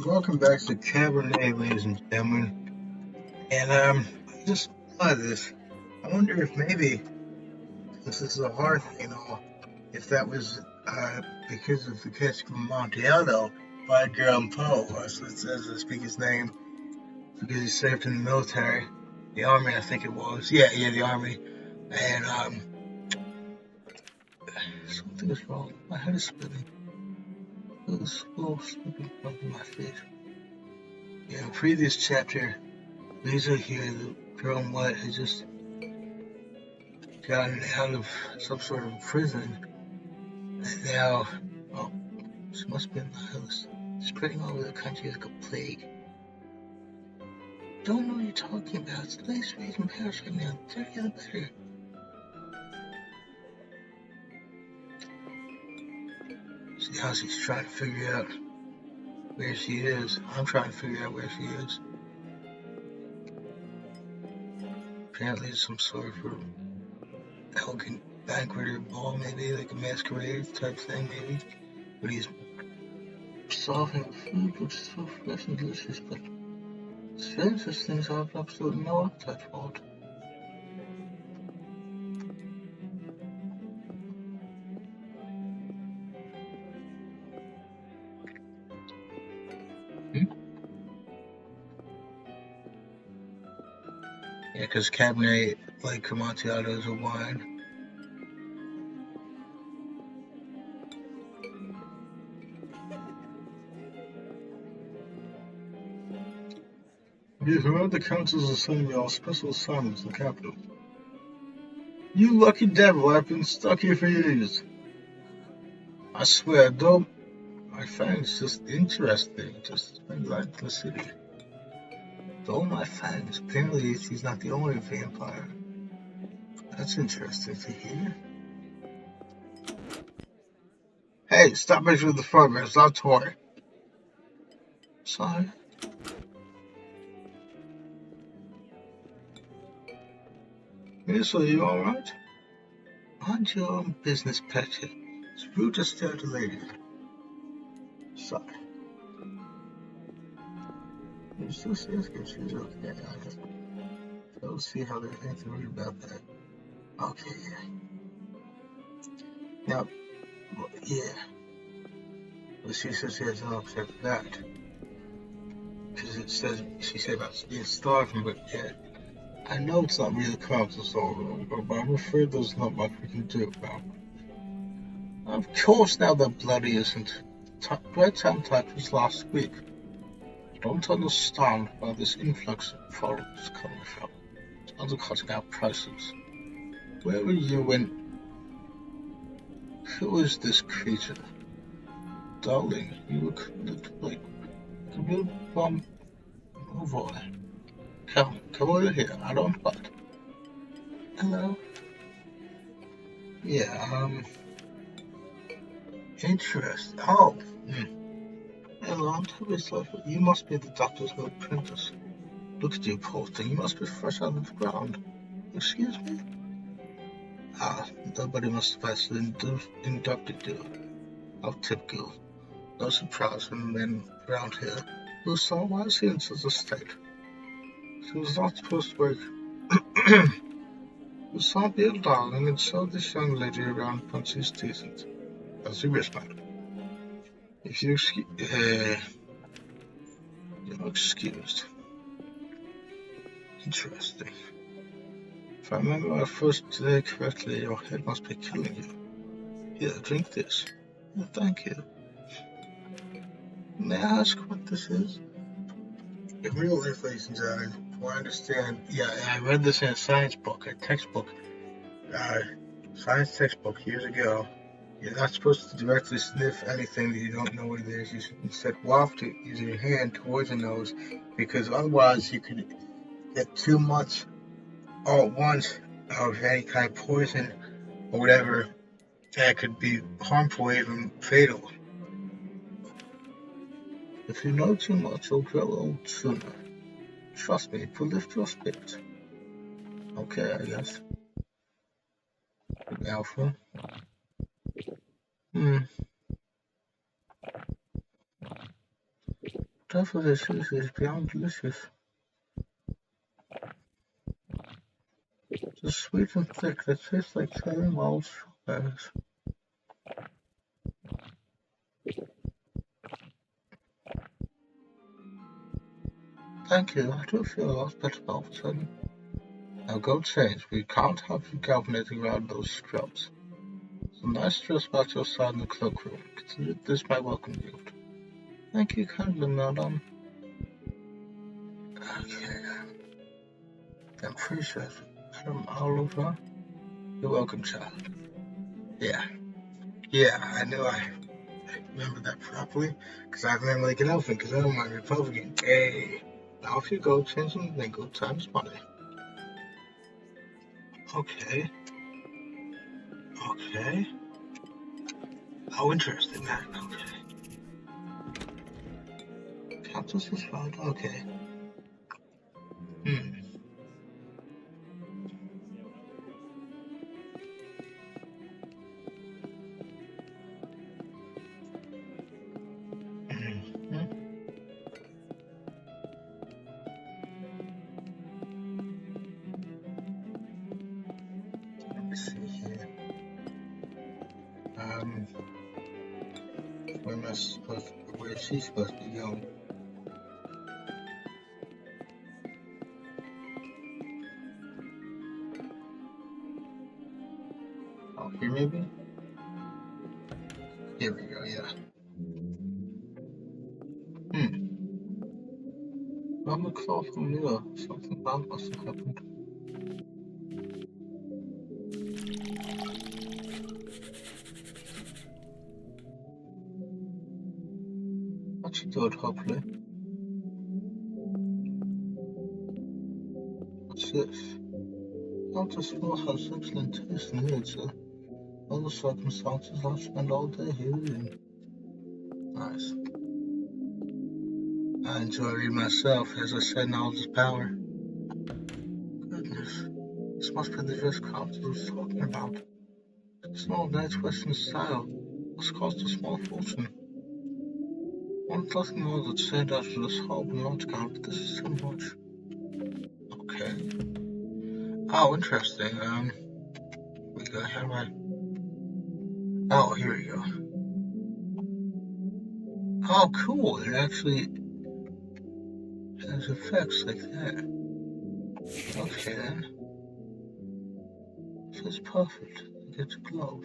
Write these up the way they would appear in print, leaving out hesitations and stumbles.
Welcome back to Cabernet, ladies and gentlemen. And I just thought of this. I wonder if maybe, since this is a hard thing, if that was because of the Cask of Amontillado by Edgar Allan, as it says to speak his name, because he served in the military, the army, I think it was. Yeah, the army. And something was wrong. My head is spinning. It was a little slipping from my face. Yeah, in the previous chapter, Lisa here, the girl in white, had just gotten out of some sort of prison, and now, well, she must be in the house, spreading all over the country like a plague. Don't know what you're talking about. It's the latest rage in Paris right now. The dirtier the better. See how she's trying to figure out where she is. I'm trying to figure out where she is. Apparently it's some sort of elegant banquet or ball, maybe, like a masquerade type thing, maybe. But he's solving food, which is so fresh and delicious, but strange these things have absolutely no appetite for it. Yeah, because Cabernet, like Amontillado, is a wine. We've heard the councils are sending me all special assignments in the capital. You lucky devil, I've been stuck here for years. I swear, though, I find it's just interesting, just like the city. Though my fangs, apparently she's not the only vampire. That's interesting to hear. Hey, stop making the progress, not toy. Sorry. Yes, are you alright? Mind your own business, Petty. It's rude to stare at a lady. Sorry. You still see us if she's okay. I just don't see how there's anything to read about that. Okay, yeah. Now, yeah. But she says she has no upset for that. Because it says, she said about being starving, but yeah. I know it's not really the council's all, but I'm afraid there's not much we can do about it. Of course now the bloody isn't. Red time type was last week. I don't understand where this influx of products is coming from. It's undercutting our prices. Where were you when... Who is this creature? Darling, you look like a real bum. Move on. Come over here. I don't bite. Hello? Yeah, interesting. Oh, Hello, I'm terribly sorry. You must be the doctor's old apprentice. Look at you, poor thing. You must be fresh out of the ground. Excuse me? Ah, nobody must have actually inducted you. How typical. No surprise when men around here who saw why is he in such a state. She was not supposed to work. You saw be a darling and showed this young lady around when she's decent. As you wish, madam. If you you're excused. Interesting. If I remember my first day correctly, your head must be killing you. Here, drink this. Oh, thank you. May I ask what this is? In real life, ladies and gentlemen, I understand. Yeah, I read this in a science book, a textbook, science textbook years ago. You're not supposed to directly sniff anything that you don't know what it is. You should instead waft it using your hand towards your nose, because otherwise you could get too much all at once of any kind of poison or whatever that could be harmful, even fatal. If you know too much, you'll grow old sooner. Trust me, it will lift your spirits. Okay, I guess. Alpha. whatever this is beyond delicious. It's sweet and thick. It tastes like cherry malt strawberries. Thank you. I do feel a lot better all of a sudden. Now go change. We can't have you galvanizing around those scrubs. So nice dress about your side in the cloakroom. Consider this my welcome gift. Thank you kindly, madam. Okay. I'm pretty sure I'm all over. You're welcome, child. Yeah, I knew I remember that properly, because I remember like an elephant, because I'm a Republican. Hey, now if you go, change some lingo, times money. Okay. Oh, interesting, that. Okay. Countess is found. Okay. Mm-hmm. Let me see here. Where she's supposed to be going? Oh, here maybe? Here we go, yeah. On the cloth from here, something bad must have happened. That's good, hopefully. What's this? Countess Phil has excellent taste in literature. Other circumstances, I'll spend all day here reading. Nice. I enjoy reading myself, as I said, knowledge is power. Goodness, this must be the dress Countess was talking about. Small, nice Western style must cost a small fortune. One nothing more that said after this whole large gown, but this is too much. Okay. Oh, interesting. We go here, right? Oh, here we go. Oh, cool. It actually has effects like that. Okay, then. So it's perfect. It gets a glove.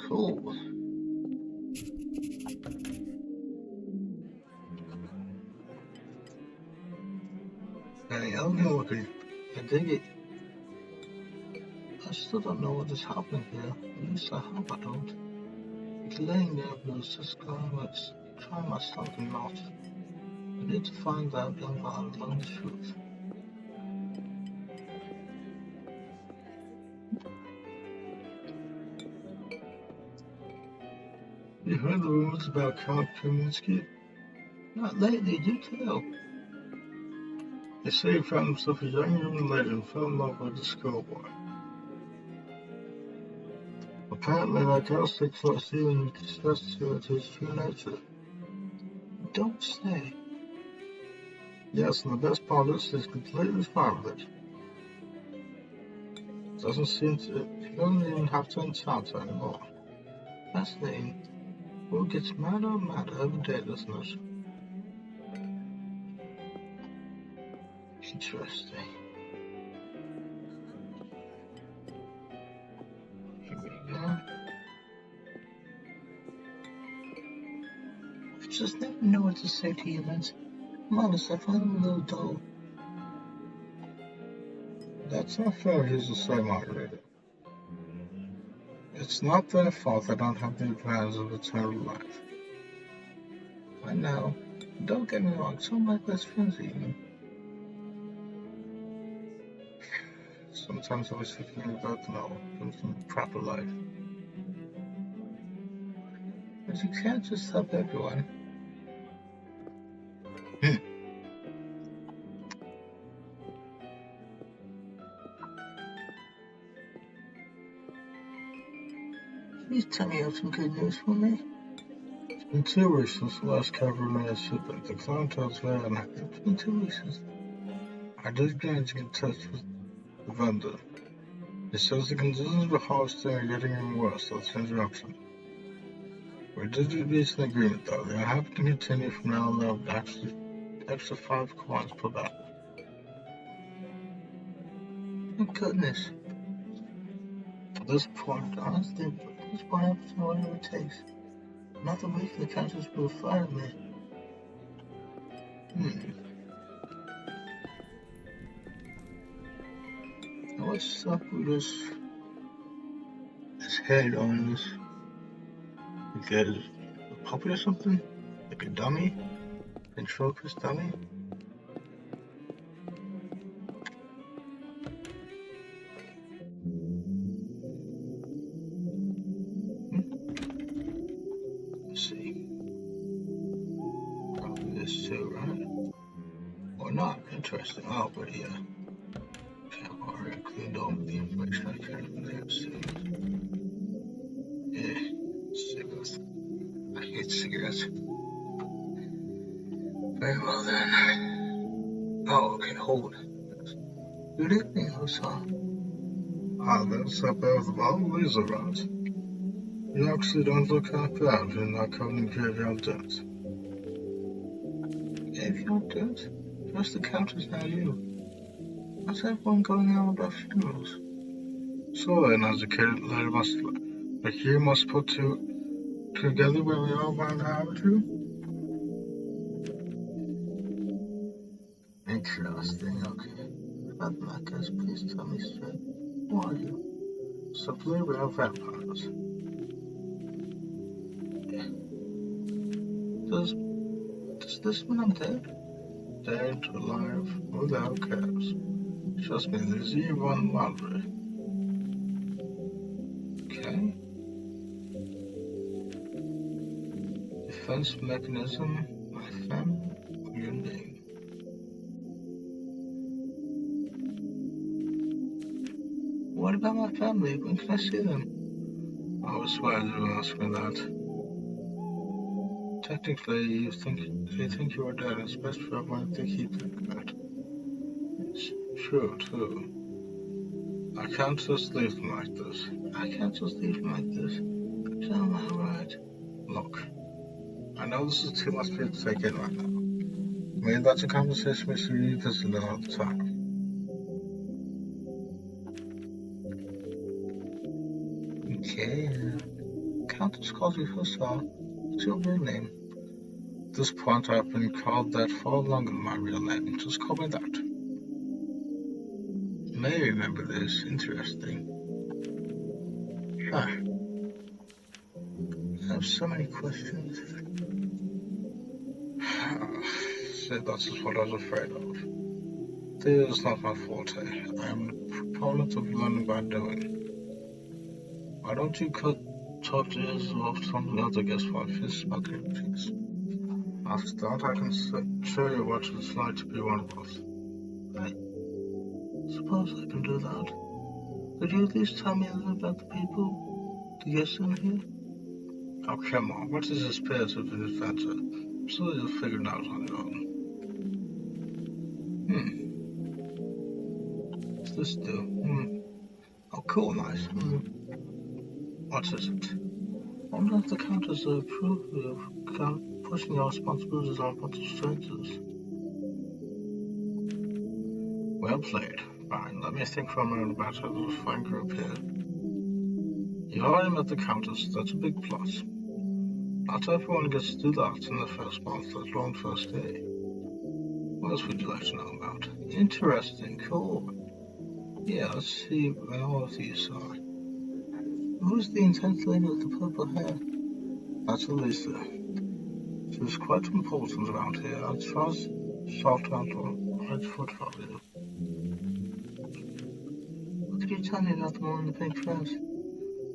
Cool. Very elegant looking. I dig it. I still don't know what is happening here. At least I hope I don't. It's laying there, but it's just trying my stomach not. I need to find out and learn the truth. You heard the rumors about Count Kaminsky? Not lately, do tell. They say he found himself a young human lady and fell in love with a schoolboy. Apparently, that house takes less even discussed to his true nature. Don't say. Yes, and the best part is he's completely fine with it. Doesn't seem to. He doesn't even have to enchant her anymore. Fascinating. World gets madder and madder every day, doesn't it? Interesting. Here we go. I just never know what to say to humans. I'm honest, I find them a little dull. That's not fair, he's the same Margarita. It's not their fault I don't have the advantage of eternal life. I know. Don't get me wrong, some of my best friends even. Sometimes I wish we could about to know some proper life. But you can't just help everyone. Please tell me you have some good news for me. In 2 weeks since the last Cabernet shipment, the clientele's very unhappy. It's been 2 weeks since. I did get in touch with the vendor. He says the conditions of the harvesting are getting even worse. That's an interruption. We did reach an agreement, though. They are happy to continue from now on with extra 5 coins per bag. Thank goodness. At this point, honestly, this point I have to know whatever it takes. Another week and the countess will fire me. Now what's up with this head on this? Like a puppet or something? Like a dummy? Ventriloquist dummy? Let's see. Probably this too, right? Or not. Interesting. Oh, but yeah. Okay, I've already cleaned all the information I can from there, so. Yeah. Cigarettes. I hate cigarettes. Very well then. Oh, okay, hold it. Good evening, Hussar. That's up there with all the laser rods. You actually don't look half bad. You're not covered in graveyard dirt. Graveyard dirt? Just the counters, now you. How's everyone going on with our funerals? So an educated lady like you must put together where we all find out to? Interesting, okay. About that case, please tell me straight. Who are you? Simply, we are vampires. Does this mean I'm dead? Dead, alive, without cares. Trust me, there's you one lottery. Okay. Defense mechanism, my family, your name. What about my family? When can I see them? I was swear you ask me that. Technically, they think you are dead. It's best for everyone if they keep thinking that. It's true, too. I can't just leave them like this. Tell me, right? Look, I know this is too much for you to take in right now. Maybe that's a conversation we should revisit another time. Okay, Countess calls you Hussar. What's your real name? At this point, I've been called that far longer than my real name. Just call me that. You may remember this. Interesting. Huh. I have so many questions. See, that's just what I was afraid of. This is not my forte. I am a proponent of learning by doing. Why don't you talk to us or something else, I guess, while I finish smoking in peace? After that, I can show you what it's like to be one of us. I suppose I can do that. Could you at least tell me a little about the people, the guests in here? Oh, come on. What is the spirit of an adventure? I'm sure you'll figure it out on your own. What's this do? Oh, cool, nice. What is it? I wonder if the Countess approve of pushing your responsibilities on a bunch of strangers. Well played. Fine, let me think for a moment about our little fine group here. You already met the Countess, that's a big plus. Not everyone gets to do that in the first month, let alone first day. What else would you like to know about? Interesting, cool. Yeah, let's see what all of these are. Who's the intense lady with the purple hair? That's Elisa. She was quite important around here. I'd trust salt out on right foot for you. What did you tell me about the woman in the pink dress?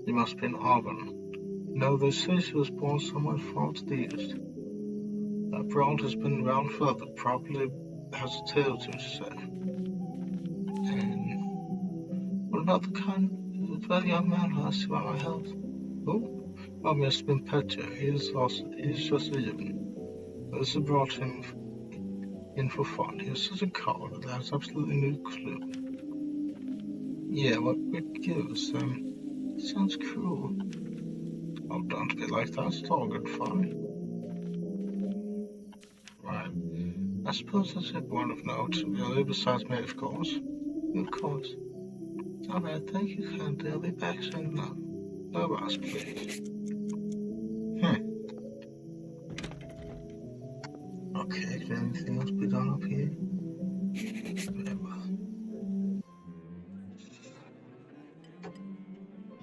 You must be in Allan. No, they say she was born somewhere far to the east. That broad has been around further, probably has a tale to say. And what about the very young man who asked you about my health? Who? Oh, Mr. Petcher, he's just leaving. Melissa brought him in for fun. He was such a coward that has absolutely no clue. Yeah, what gives? Sounds cruel. Oh, don't be like that. It's all good fun. Right. I suppose that's everyone of note, really, besides me, of course. Of course. Alright, thank you, Candy. I'll be back soon now. No rush, please. Okay, can anything else be done up here? Very well.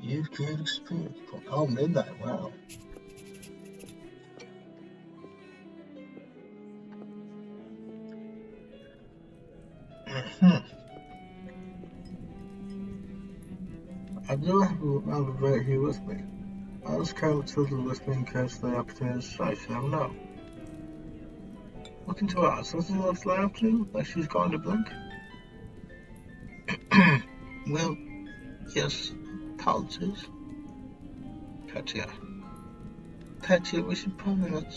You've gained experience. Oh, midnight, wow. I do have a right here with me. I'll just carry children with me in case the opportunity strikes. You never know. Look into her eyes. Does it look like you? Like she's going to blink? Well, yes. Apologies. Petya, we should probably not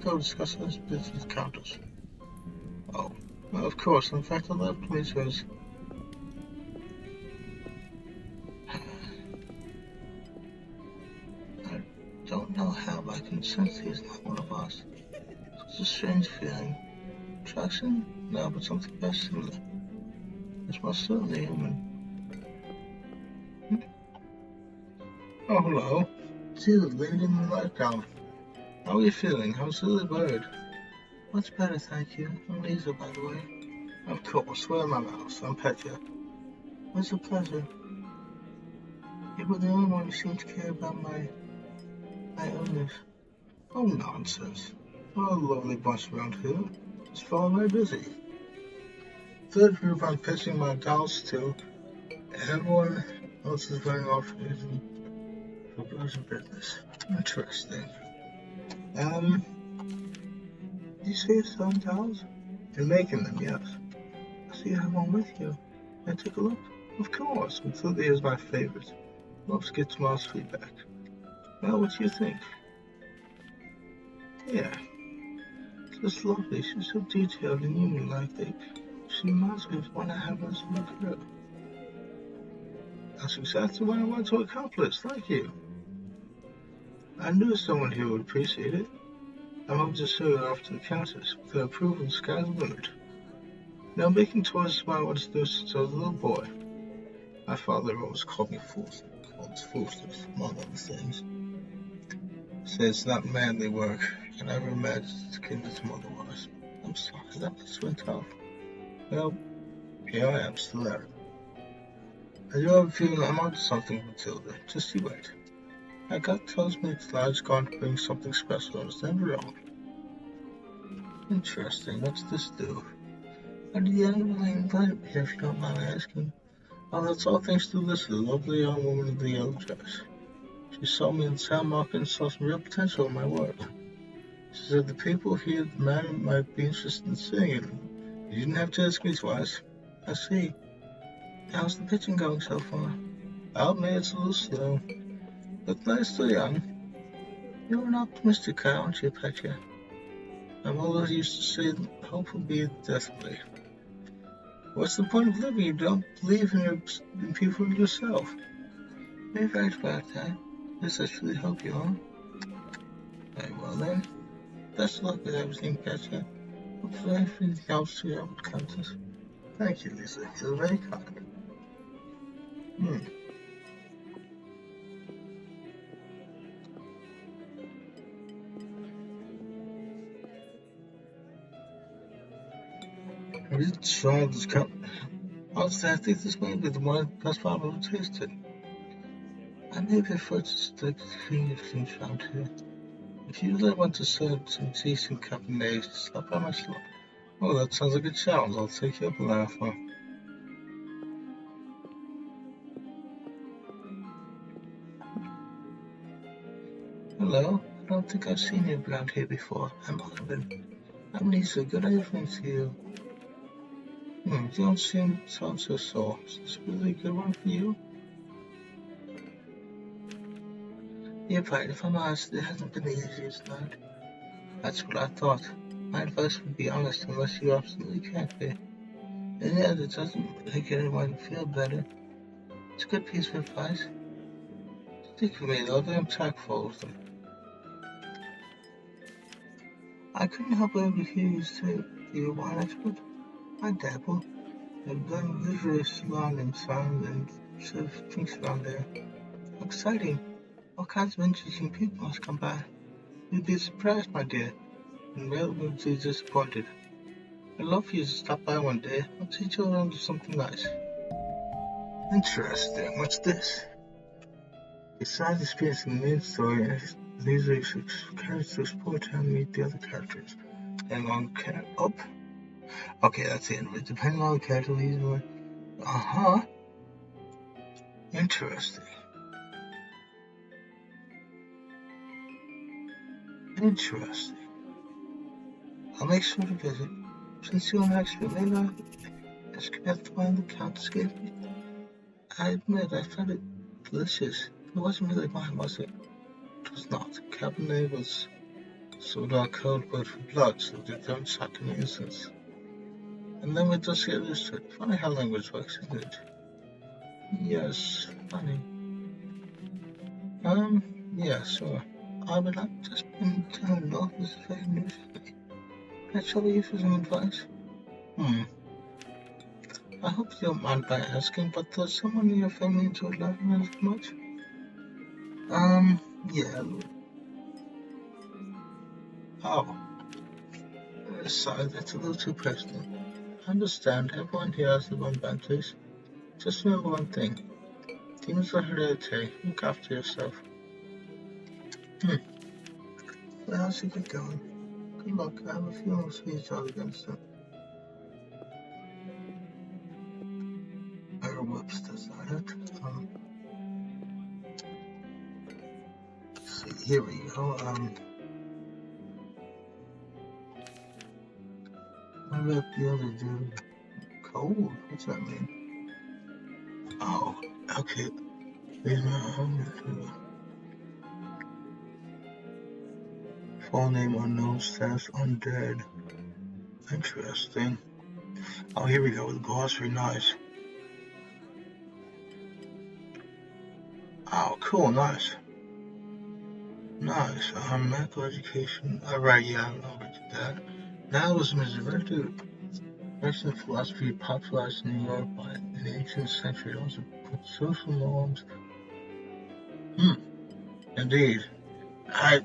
go discuss this business with Countess. Oh, well, of course. In fact, I love to meet her. I don't know how, but I can sense he's not one of us. It's a strange feeling. Attraction? No, but something very similar. It's most certainly human. Oh, hello. See the lady in the nightgown. How are you feeling? How's the bird? Much better, thank you. I'm Lisa, by the way. Of course, where am I mouse? I'm Petya. It's a pleasure. You were the only one who seemed to care about my illness. Oh, nonsense. We're a lovely bunch around here. It's far very busy. Third group I'm pitching my dolls to. Everyone else is running off for business. Interesting. You say you're selling dolls? You're making them, yes. I see you have one with you. Can I take a look? Of course. Matilda is my favorite. Love to get tomorrow's feedback. Well, what do you think? Yeah. She's lovely. She's so detailed and human-like. She reminds me of one I have as a little girl. That's exactly what I want to accomplish. Thank you. I knew someone here would appreciate it. I'm hoping to show it off to the Countess. With her approval, the sky's the limit. Now, making toys is what I wanted to do since I was a little boy. My father always called me fools, among other things. Said it's not manly work. I never imagined to convince him otherwise. I'm sorry, that must went tough. Well, here I am, still there. I do have a feeling I'm onto something, Matilda. Just you wait. My gut tells me Clyde's going to bring something special on his wrong. Interesting. What's this do? How did the young lady invite me here, if you don't mind asking? Oh, that's all thanks to Lisa, the lovely young woman in the yellow dress. She saw me in the town market and saw some real potential in my work. She said the people here at the manor might be interested in seeing it. You didn't have to ask me twice. I see. How's the pitching going so far? I'll admit it's a little slow, but nice still young. You're an optimistic guy, aren't you, Petya? My mother used to say that hope will be a death play. What's the point of living? You don't believe in people yourself. You're right about that. Yes, I truly hope you are. Very well then. Best of luck with everything, Petya. Hope for everything else to your Countess. Thank you, Lisa. You're very kind. I really tried this cup. Honestly, I think this may be the one best I've ever tasted. I may prefer to stick to creamy things around here. If you really want to serve some decent Cabernet, stop by my shop. Oh, that sounds like a challenge. I'll take you up on that offer. Hello. I don't think I've seen you around here before. I'm Allan. I'm Lisa. Good evening to you. You don't seem so sore. Is this really a good one for you? You're right, if I'm honest, it hasn't been the easiest night. That's what I thought. My advice would be honest unless you absolutely can't be. And yeah, it doesn't make anyone feel better. It's a good piece of advice. Stick with me though, I'm chock full of them. I couldn't help but overhear you say you're a wine expert. I dabble. I've done literary salon and sound and sort of drinks around there. Exciting. All kinds of interesting people must come by. You'd be surprised, my dear, and relatively disappointed. I'd love for you to stop by one day. I'll teach you around to something nice. Interesting. What's this? Besides experiencing the main story, these are characters to explore town and meet the other characters. And on up. Okay, that's the end of it. Depending on the character, these are. Interesting. Interesting. I'll make sure to visit. Since you're an expert, maybe I'll ask you about the wine the Countess gave me. I admit I found it delicious. It wasn't really wine, was it? It was not. Cabernet was sort of cold blood for blood, so they don't shock in the instance. And then we just get used to it. Funny how language works, isn't it? Yes, funny. Yeah, sure. But I've just been down north. This is very new to me. Can I trouble you for some advice? I hope you don't mind by asking, but does someone in your family enjoy Latin as much? Yeah. Oh. Sorry, that's a little too personal. I understand. Everyone here has their own boundaries. Just remember one thing. Demons are hereditary. Look after yourself. So how's it going? Good luck. I have a few more speeches out against them. Whoops, that's not it. Let's see, here we go. What about the other dude? Cold? What's that mean? Oh, okay. Leave my home. Full name unknown, status undead. Interesting. Oh, here we go. The glossary, nice. Oh, cool, nice. Nice. Medical education. Alright, yeah, I know about that. Nihilism is a very good Western philosophy popularized in New York in the 18th century. It also put social norms. Indeed. I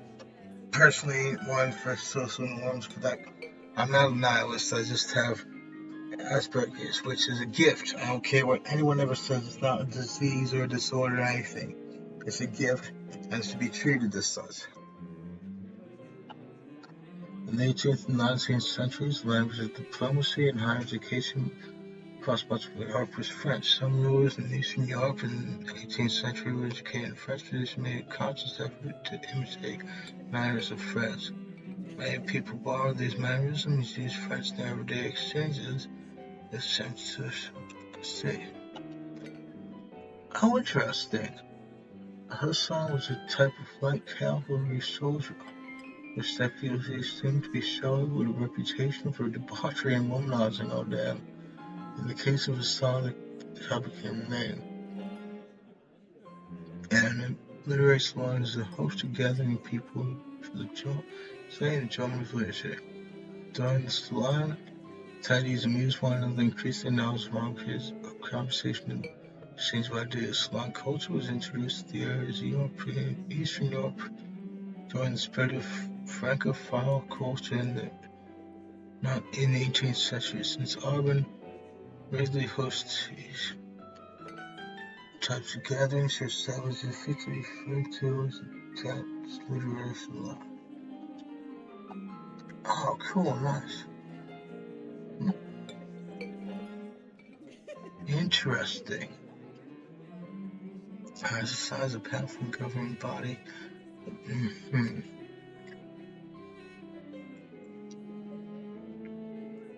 personally one for social norms, but I'm not a nihilist. I just have Asperger's, which is a gift. I don't care what anyone ever says. It's not a disease or a disorder or anything. It's a gift and it's to be treated as such. In the 18th and 19th centuries, the language of diplomacy and higher education across much of Europe was French. Some rulers in Eastern Europe in the 18th century were educated in French tradition, made a conscious effort to imitate manners of France. Many people borrowed these mannerisms, used French in everyday exchanges, as attempts to say. How interesting! Hassan was a type of light cavalry soldier, which deputy seemed to be showered with a reputation for debauchery and womanizing, oh damn. In the case of Hassan, the became name. And in literary salon is a host of gathering people for the enjoyment of literature. During the salon, attendees amuse one another, increase their knowledge among peers of conversation and exchange of ideas. Salon culture was introduced to the areas of Europe and Eastern Europe during the spread of Francophile culture in the 18th century, since Alban regularly hosts these types of gatherings. Her established a feature referred to as a literary salon. Oh, cool, nice. Interesting. Has the size of a powerful governing body.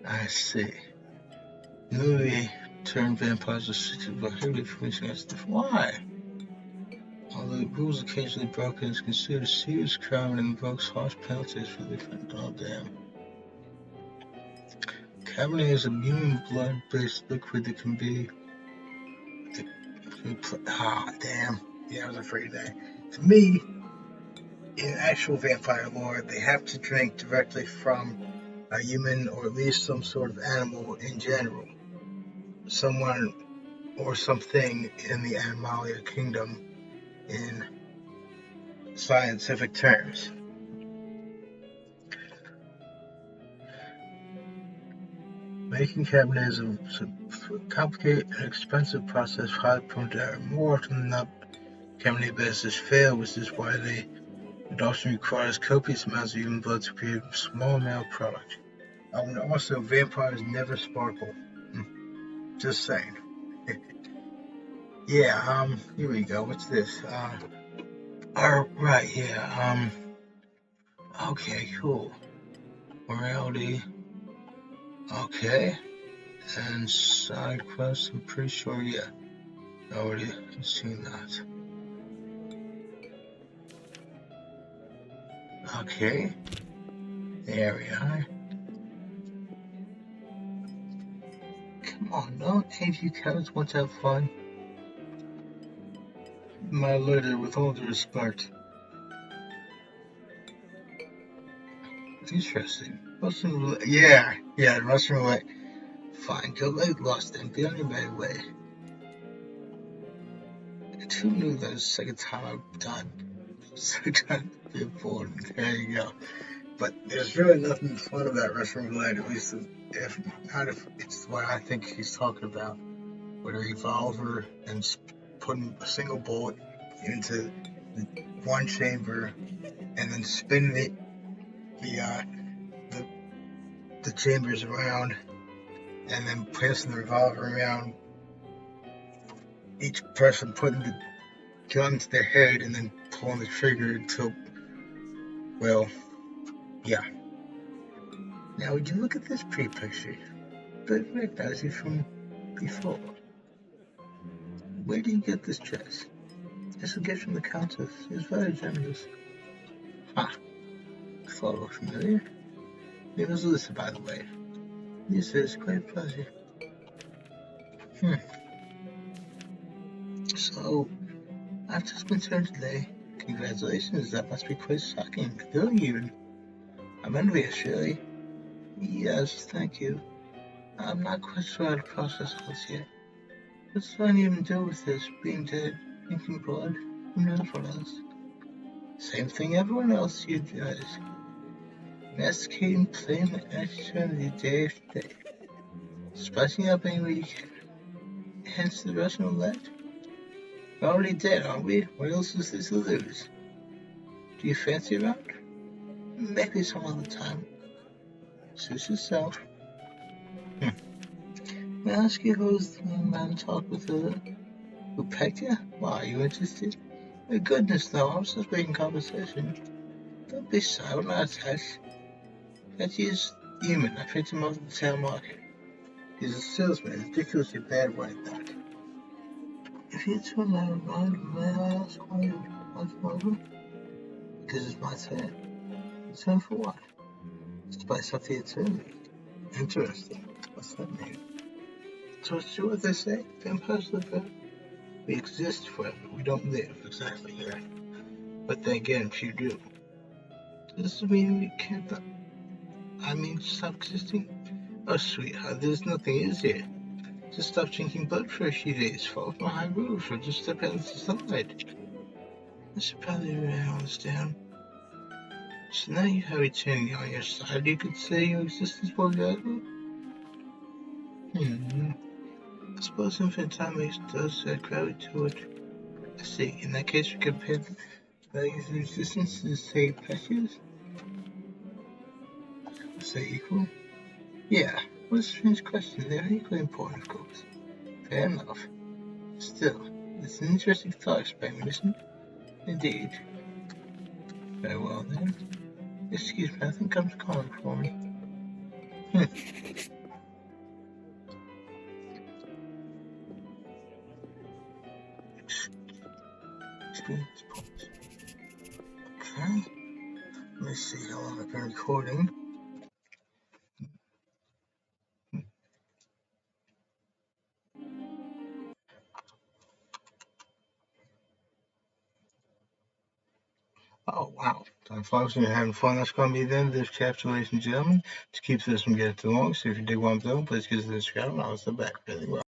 I see. Newly turned vampires are selected by heavily information against the why? Well, the rules occasionally broken is considered a serious crime and invokes harsh penalties for the offender. Oh, damn. Cabernet is a human blood-based liquid that can be... damn. Yeah, I was afraid of that. To me, in actual vampire lore, they have to drink directly from a human or at least some sort of animal in general. Someone or something in the Animalia kingdom in scientific terms. Making Cabernet is a complicated and expensive process, highly prone to error. More often than not, Cabernet batches fail, which is why it often requires copious amounts of human blood to create a small amount of product. And also, vampires never sparkle. Just saying. Yeah, here we go. What's this? Right, yeah, okay, cool. Morality. Okay. And side quest, I'm pretty sure, yeah. I already seen that. Okay. There we are. Come on, don't any of you cowards want to have fun? My lady, with all due respect. Interesting. Russian roulette. Yeah, Russian roulette. Fine, your leg lost then. Be on your merry way. And who knew that was the second time I've done? Second time to be important. There you go. But there's really nothing fun about Russian roulette, at least if it's what I think he's talking about. With a revolver and putting a single bullet into one chamber and then spinning the chambers around and then passing the revolver around, each person putting the gun to their head and then pulling the trigger until, well, yeah. Now would you look at this pretty picture? I recognize you from before. Where do you get this dress? It's a gift from the Countess. It's very generous. I thought it looked familiar. It was Alyssa, by the way. This is quite a pleasure. So, I've just been turned today. Congratulations, that must be quite shocking. Thrilling even. I'm envious, really. Yes, thank you. I'm not quite sure how to process all this yet. What's do I even do with this? Being dead, drinking blood, who knows what else? Same thing everyone else you does. Masticating, playing the eternity day after day. Spicing up any way you can. Hence the Russian roulette. We're already dead, aren't we? What else is there to lose? Do you fancy a round? Maybe some other time. Suit yourself. May I ask you who's the man talk with who pecked you? Why, are you interested? My goodness, no, I was just making conversation. Don't be shy, we're not attached. Petty is human. I picked him up at the town market. He's a salesman, ridiculously bad one at that. If you turn that around, may I ask why you want to over? Because it's my turn. Your turn for what? Spice up the eternity. Interesting. What's that mean? So it's true what they say. Vampires live forever. We exist forever. We don't live. Exactly, yeah. But then again, few do. Does this mean we can't... stop existing? Oh, sweetheart, there's nothing, is there? Just stop drinking blood for a few days, fall off my high roof, or just step out into the sunlight. I should probably write all this down. So now you have eternity on your side. You could say your existence will valuable? I suppose infinite time does gravity to it. I see. In that case, we compare the values of existence to, say, precious? Say equal? Yeah. What a strange question. They're equally important, of course. Fair enough. Still, it's an interesting thought experiment, isn't it? Indeed. Very well, then. Excuse me, I think I'm calling for me. Experience points. Okay. Let me see how long I've been recording. Oh, wow. Time flies when you're having fun. That's going to be the end of this chapter, ladies and gentlemen. To keep this from getting too long, so if you dig what I'm doing, please give us a subscribe, and I'll step back really well.